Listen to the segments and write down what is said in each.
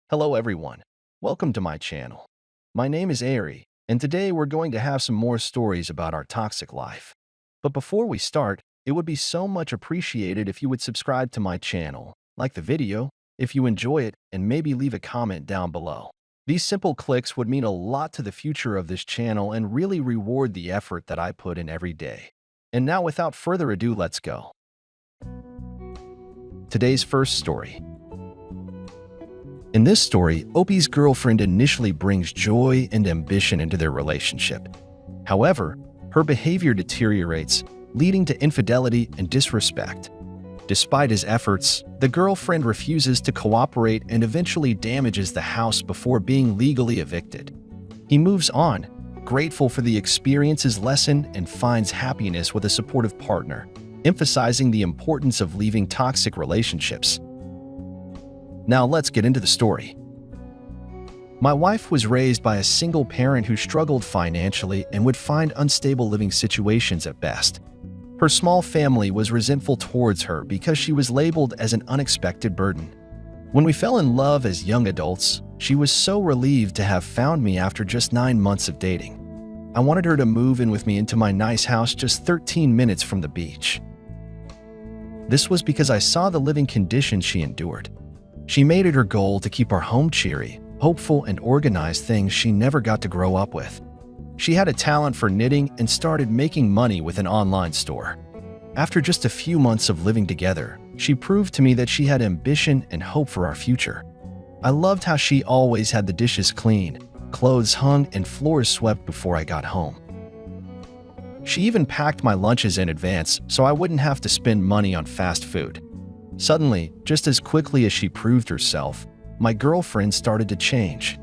Hello everyone, welcome to my channel. My name is Ari, and today we're going to have some more stories about our toxic life. But before we start, it would be so much appreciated if you would subscribe to my channel, like the video, if you enjoy it, and maybe leave a comment down below. These simple clicks would mean a lot to the future of this channel and really reward the effort that I put in every day. And now without further ado, let's go. Today's first story. In this story, Opie's girlfriend initially brings joy and ambition into their relationship. However, her behavior deteriorates, leading to infidelity and disrespect. Despite his efforts, the girlfriend refuses to cooperate and eventually damages the house before being legally evicted. He moves on, grateful for the experience's lesson, and finds happiness with a supportive partner, emphasizing the importance of leaving toxic relationships. Now let's get into the story. My wife was raised by a single parent who struggled financially and would find unstable living situations at best. Her small family was resentful towards her because she was labeled as an unexpected burden. When we fell in love as young adults, she was so relieved to have found me after just 9 months of dating. I wanted her to move in with me into my nice house just 13 minutes from the beach. This was because I saw the living conditions she endured. She made it her goal to keep our home cheery, hopeful, and organized, things she never got to grow up with. She had a talent for knitting and started making money with an online store. After just a few months of living together, she proved to me that she had ambition and hope for our future. I loved how she always had the dishes clean, clothes hung, and floors swept before I got home. She even packed my lunches in advance so I wouldn't have to spend money on fast food. Suddenly, just as quickly as she proved herself, my girlfriend started to change.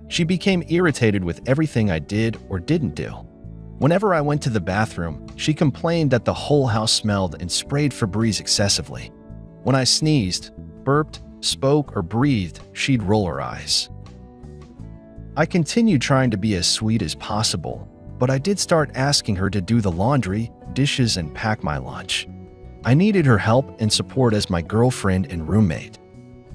She became irritated with everything I did or didn't do. Whenever I went to the bathroom, she complained that the whole house smelled and sprayed Febreze excessively. When I sneezed, burped, spoke, or breathed, she'd roll her eyes. I continued trying to be as sweet as possible, but I did start asking her to do the laundry, dishes, and pack my lunch. I needed her help and support as my girlfriend and roommate.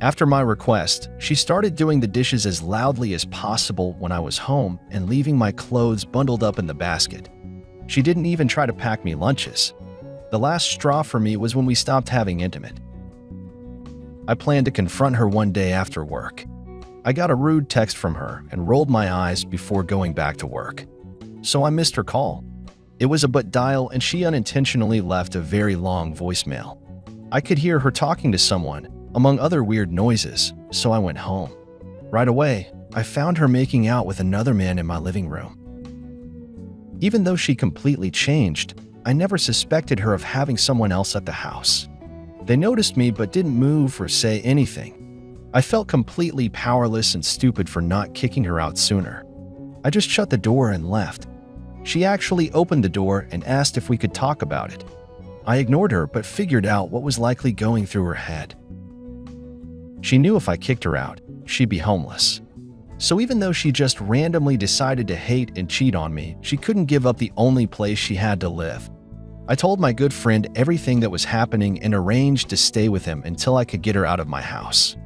After my request, she started doing the dishes as loudly as possible when I was home and leaving my clothes bundled up in the basket. She didn't even try to pack me lunches. The last straw for me was when we stopped having intimate. I planned to confront her one day after work. I got a rude text from her and rolled my eyes before going back to work. So I missed her call. It was a butt dial, and she unintentionally left a very long voicemail. I could hear her talking to someone, among other weird noises, so I went home. Right away, I found her making out with another man in my living room. Even though she completely changed, I never suspected her of having someone else at the house. They noticed me but didn't move or say anything. I felt completely powerless and stupid for not kicking her out sooner. I just shut the door and left. She actually opened the door and asked if we could talk about it. I ignored her but figured out what was likely going through her head. She knew if I kicked her out, she'd be homeless. So even though she just randomly decided to hate and cheat on me, she couldn't give up the only place she had to live. I told my good friend everything that was happening and arranged to stay with him until I could get her out of my house.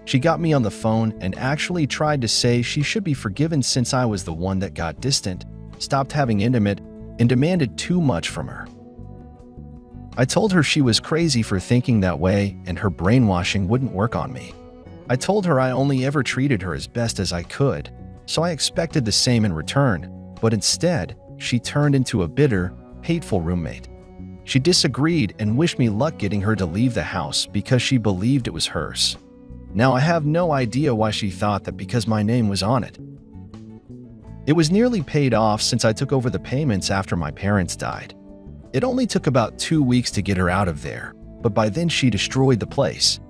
She got me on the phone and actually tried to say she should be forgiven since I was the one that got distant, stopped having intimate, and demanded too much from her. I told her she was crazy for thinking that way and her brainwashing wouldn't work on me. I told her I only ever treated her as best as I could, so I expected the same in return, but instead, she turned into a bitter, hateful roommate. She disagreed and wished me luck getting her to leave the house because she believed it was hers. Now I have no idea why she thought that because my name was on it. It was nearly paid off since I took over the payments after my parents died. It only took about 2 weeks to get her out of there, but by then she destroyed the place.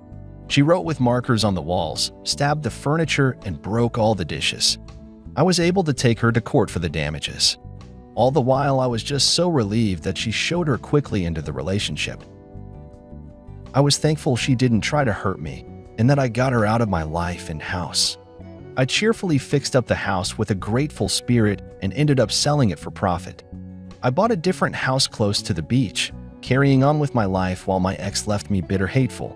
She wrote with markers on the walls, stabbed the furniture, and broke all the dishes. I was able to take her to court for the damages. All the while, I was just so relieved that she showed her quickly into the relationship. I was thankful she didn't try to hurt me and that I got her out of my life and house. I cheerfully fixed up the house with a grateful spirit and ended up selling it for profit. I bought a different house close to the beach, carrying on with my life while my ex left me bitter, hateful,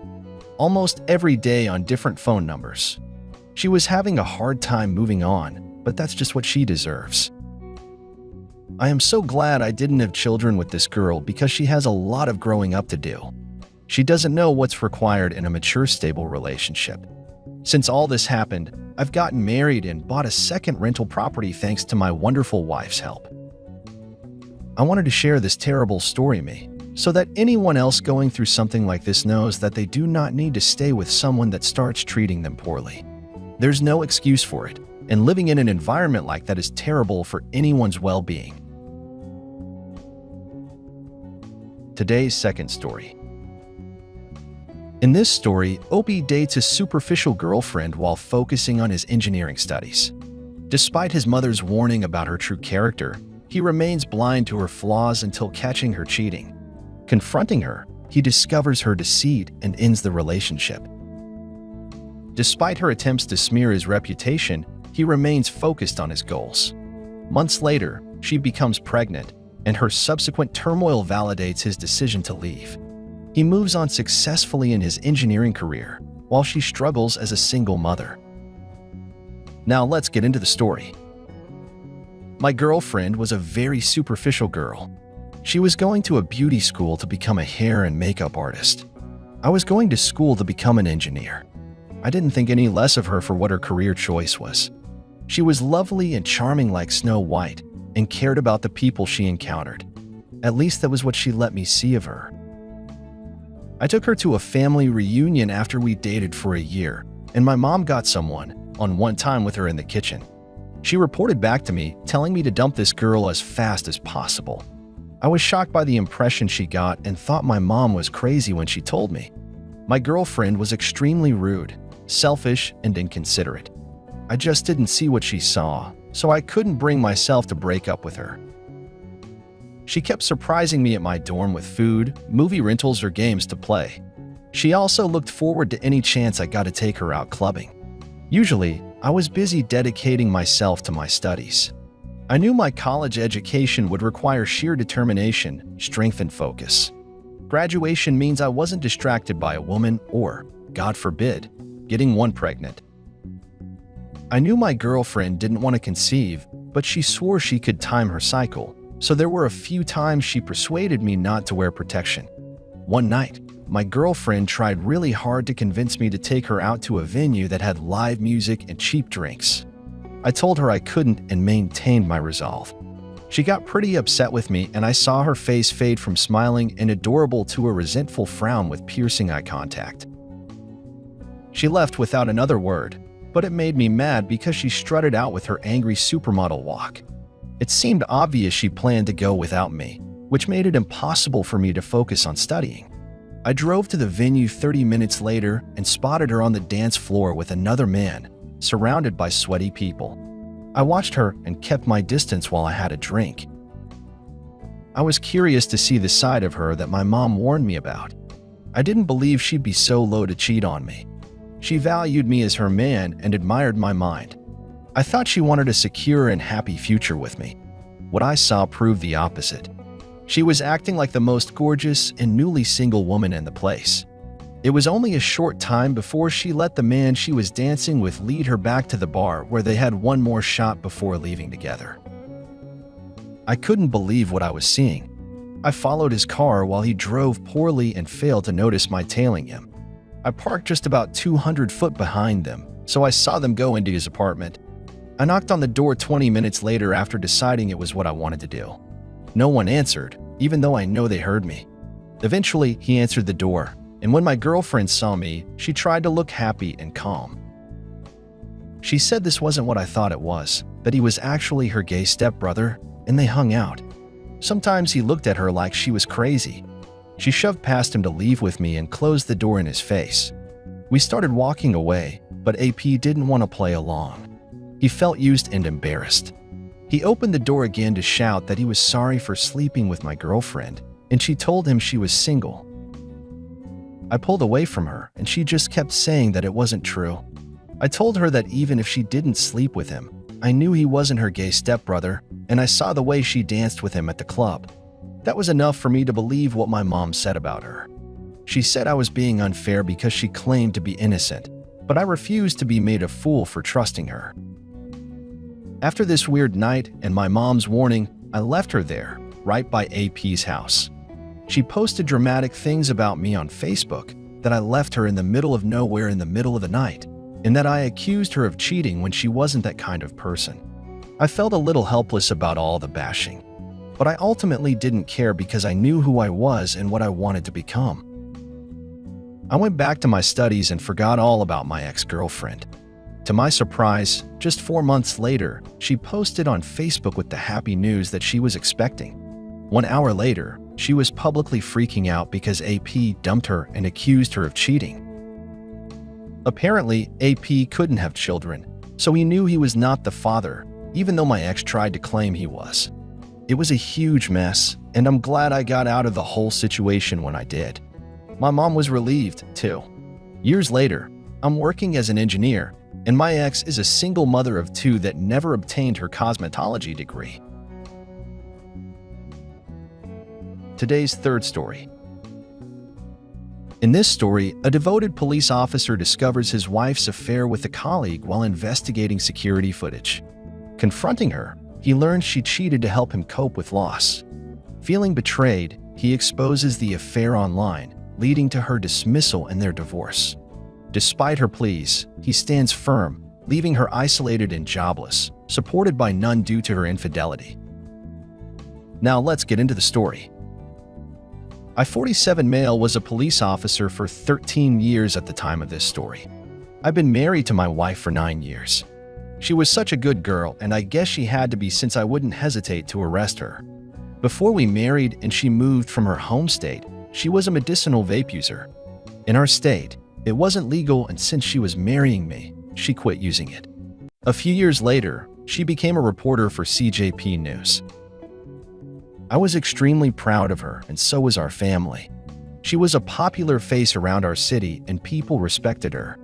almost every day on different phone numbers. She was having a hard time moving on, but that's just what she deserves. I am so glad I didn't have children with this girl because she has a lot of growing up to do. She doesn't know what's required in a mature, stable relationship. Since all this happened, I've gotten married and bought a second rental property thanks to my wonderful wife's help. I wanted to share this terrible story me, so that anyone else going through something like this knows that they do not need to stay with someone that starts treating them poorly. There's no excuse for it, and living in an environment like that is terrible for anyone's well-being. Today's second story. In this story, Opie dates a superficial girlfriend while focusing on his engineering studies. Despite his mother's warning about her true character, he remains blind to her flaws until catching her cheating. Confronting her, he discovers her deceit and ends the relationship. Despite her attempts to smear his reputation, he remains focused on his goals. Months later, she becomes pregnant, and her subsequent turmoil validates his decision to leave. He moves on successfully in his engineering career, while she struggles as a single mother. Now let's get into the story. My girlfriend was a very superficial girl. She was going to a beauty school to become a hair and makeup artist. I was going to school to become an engineer. I didn't think any less of her for what her career choice was. She was lovely and charming like Snow White and cared about the people she encountered. At least that was what she let me see of her. I took her to a family reunion after we dated for a year, and my mom got someone on one time with her in the kitchen. She reported back to me, telling me to dump this girl as fast as possible. I was shocked by the impression she got and thought my mom was crazy when she told me. My girlfriend was extremely rude, selfish, and inconsiderate. I just didn't see what she saw, so I couldn't bring myself to break up with her. She kept surprising me at my dorm with food, movie rentals, or games to play. She also looked forward to any chance I got to take her out clubbing. Usually, I was busy dedicating myself to my studies. I knew my college education would require sheer determination, strength, and focus. Graduation means I wasn't distracted by a woman or, God forbid, getting one pregnant. I knew my girlfriend didn't want to conceive, but she swore she could time her cycle, so there were a few times she persuaded me not to wear protection. One night, my girlfriend tried really hard to convince me to take her out to a venue that had live music and cheap drinks. I told her I couldn't and maintained my resolve. She got pretty upset with me, and I saw her face fade from smiling and adorable to a resentful frown with piercing eye contact. She left without another word, but it made me mad because she strutted out with her angry supermodel walk. It seemed obvious she planned to go without me, which made it impossible for me to focus on studying. I drove to the venue 30 minutes later and spotted her on the dance floor with another man, surrounded by sweaty people. I watched her and kept my distance while I had a drink. I was curious to see the side of her that my mom warned me about. I didn't believe she'd be so low to cheat on me. She valued me as her man and admired my mind. I thought she wanted a secure and happy future with me. What I saw proved the opposite. She was acting like the most gorgeous and newly single woman in the place. It was only a short time before she let the man she was dancing with lead her back to the bar where they had one more shot before leaving together. I couldn't believe what I was seeing. I followed his car while he drove poorly and failed to notice my tailing him. I parked just about 200 feet behind them, so I saw them go into his apartment. I knocked on the door 20 minutes later after deciding it was what I wanted to do. No one answered, even though I know they heard me. Eventually, he answered the door, and when my girlfriend saw me, she tried to look happy and calm. She said this wasn't what I thought it was, that he was actually her gay stepbrother, and they hung out. Sometimes he looked at her like she was crazy. She shoved past him to leave with me and closed the door in his face. We started walking away, but AP didn't want to play along. He felt used and embarrassed. He opened the door again to shout that he was sorry for sleeping with my girlfriend, and she told him she was single. I pulled away from her, and she just kept saying that it wasn't true. I told her that even if she didn't sleep with him, I knew he wasn't her gay stepbrother, and I saw the way she danced with him at the club. That was enough for me to believe what my mom said about her. She said I was being unfair because she claimed to be innocent, but I refused to be made a fool for trusting her. After this weird night and my mom's warning, I left her there, right by AP's house. She posted dramatic things about me on Facebook, that I left her in the middle of nowhere in the middle of the night, and that I accused her of cheating when she wasn't that kind of person. I felt a little helpless about all the bashing, but I ultimately didn't care because I knew who I was and what I wanted to become. I went back to my studies and forgot all about my ex-girlfriend. To my surprise, just 4 months later, she posted on Facebook with the happy news that she was expecting. 1 hour later, she was publicly freaking out because AP dumped her and accused her of cheating. Apparently, AP couldn't have children, so he knew he was not the father, even though my ex tried to claim he was. It was a huge mess, and I'm glad I got out of the whole situation when I did. My mom was relieved, too. Years later, I'm working as an engineer, and my ex is a single mother of 2 that never obtained her cosmetology degree. Today's third story. In this story, a devoted police officer discovers his wife's affair with a colleague while investigating security footage. Confronting her, he learns she cheated to help him cope with loss. Feeling betrayed, he exposes the affair online, leading to her dismissal and their divorce. Despite her pleas, he stands firm, leaving her isolated and jobless, supported by none due to her infidelity. Now let's get into the story. A 47 male was a police officer for 13 years at the time of this story. I've been married to my wife for 9 years. She was such a good girl, and I guess she had to be since I wouldn't hesitate to arrest her. Before we married and she moved from her home state, she was a medicinal vape user. In our state, it wasn't legal, and since she was marrying me, she quit using it. A few years later, she became a reporter for CJP News. I was extremely proud of her, and so was our family. She was a popular face around our city, and people respected her.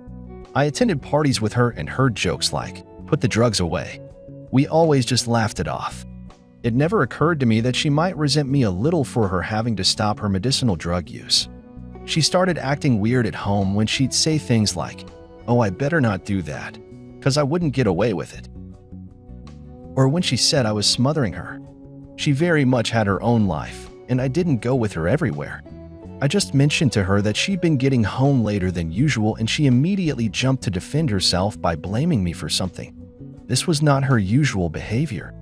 I attended parties with her and heard jokes like, "Put the drugs away." We always just laughed it off. It never occurred to me that she might resent me a little for her having to stop her medicinal drug use. She started acting weird at home when she'd say things like, "Oh, I better not do that, 'cause I wouldn't get away with it." Or when she said I was smothering her. She very much had her own life, and I didn't go with her everywhere. I just mentioned to her that she'd been getting home later than usual, and she immediately jumped to defend herself by blaming me for something. This was not her usual behavior.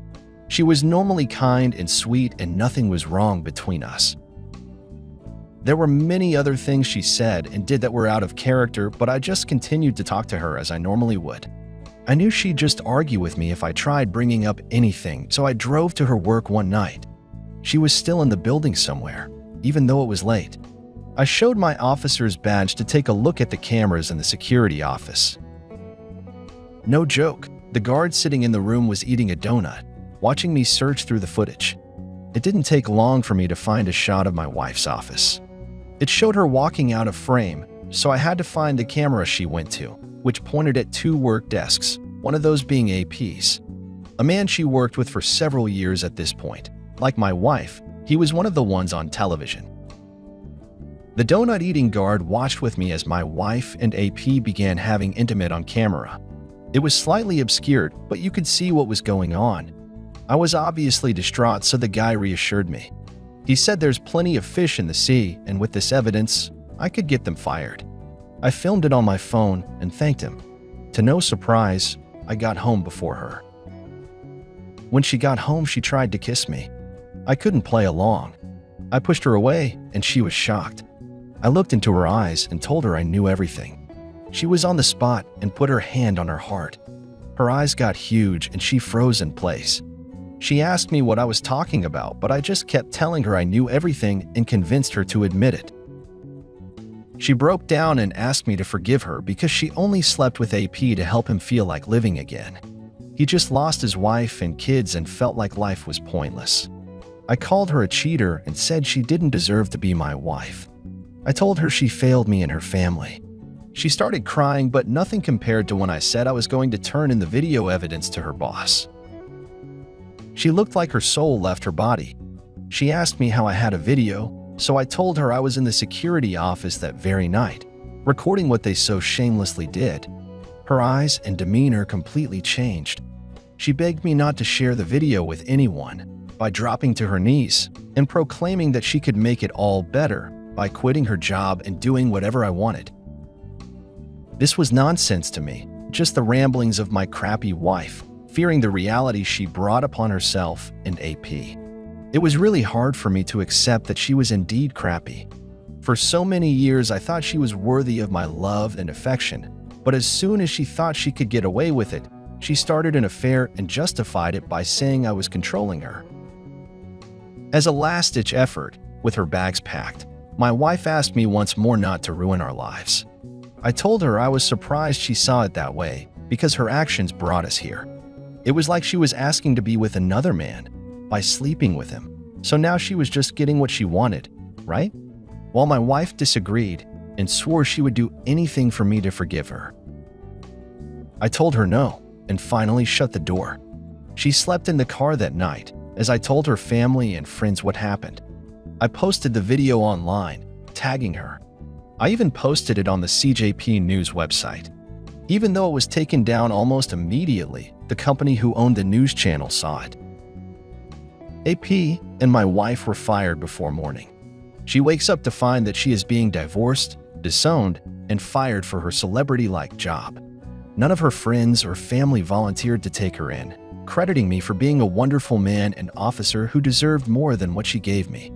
She was normally kind and sweet, and nothing was wrong between us. There were many other things she said and did that were out of character, but I just continued to talk to her as I normally would. I knew she'd just argue with me if I tried bringing up anything, so I drove to her work one night. She was still in the building somewhere, even though it was late. I showed my officer's badge to take a look at the cameras in the security office. No joke, the guard sitting in the room was eating a donut, watching me search through the footage. It didn't take long for me to find a shot of my wife's office. It showed her walking out of frame, so I had to find the camera she went to, which pointed at 2 work desks, one of those being AP's. A man she worked with for several years at this point. Like my wife, he was one of the ones on television. The donut-eating guard watched with me as my wife and AP began having intimate on camera. It was slightly obscured, but you could see what was going on. I was obviously distraught, so the guy reassured me. He said there's plenty of fish in the sea, and with this evidence, I could get them fired. I filmed it on my phone and thanked him. To no surprise, I got home before her. When she got home, she tried to kiss me. I couldn't play along. I pushed her away, and she was shocked. I looked into her eyes and told her I knew everything. She was on the spot and put her hand on her heart. Her eyes got huge and she froze in place. She asked me what I was talking about, but I just kept telling her I knew everything and convinced her to admit it. She broke down and asked me to forgive her because she only slept with AP to help him feel like living again. He just lost his wife and kids and felt like life was pointless. I called her a cheater and said she didn't deserve to be my wife. I told her she failed me and her family. She started crying, but nothing compared to when I said I was going to turn in the video evidence to her boss. She looked like her soul left her body. She asked me how I had a video, so I told her I was in the security office that very night, recording what they so shamelessly did. Her eyes and demeanor completely changed. She begged me not to share the video with anyone by dropping to her knees and proclaiming that she could make it all better by quitting her job and doing whatever I wanted. This was nonsense to me, just the ramblings of my crappy wife, fearing the reality she brought upon herself and AP. It was really hard for me to accept that she was indeed crappy. For so many years, I thought she was worthy of my love and affection, but as soon as she thought she could get away with it, she started an affair and justified it by saying I was controlling her. As a last-ditch effort, with her bags packed, my wife asked me once more not to ruin our lives. I told her I was surprised she saw it that way because her actions brought us here. It was like she was asking to be with another man by sleeping with him, so now she was just getting what she wanted, right? While my wife disagreed and swore she would do anything for me to forgive her. I told her no and finally shut the door. She slept in the car that night as I told her family and friends what happened. I posted the video online, tagging her. I even posted it on the CJP News website. Even though it was taken down almost immediately, the company who owned the news channel saw it. AP and my wife were fired before morning. She wakes up to find that she is being divorced, disowned, and fired for her celebrity-like job. None of her friends or family volunteered to take her in, crediting me for being a wonderful man and officer who deserved more than what she gave me.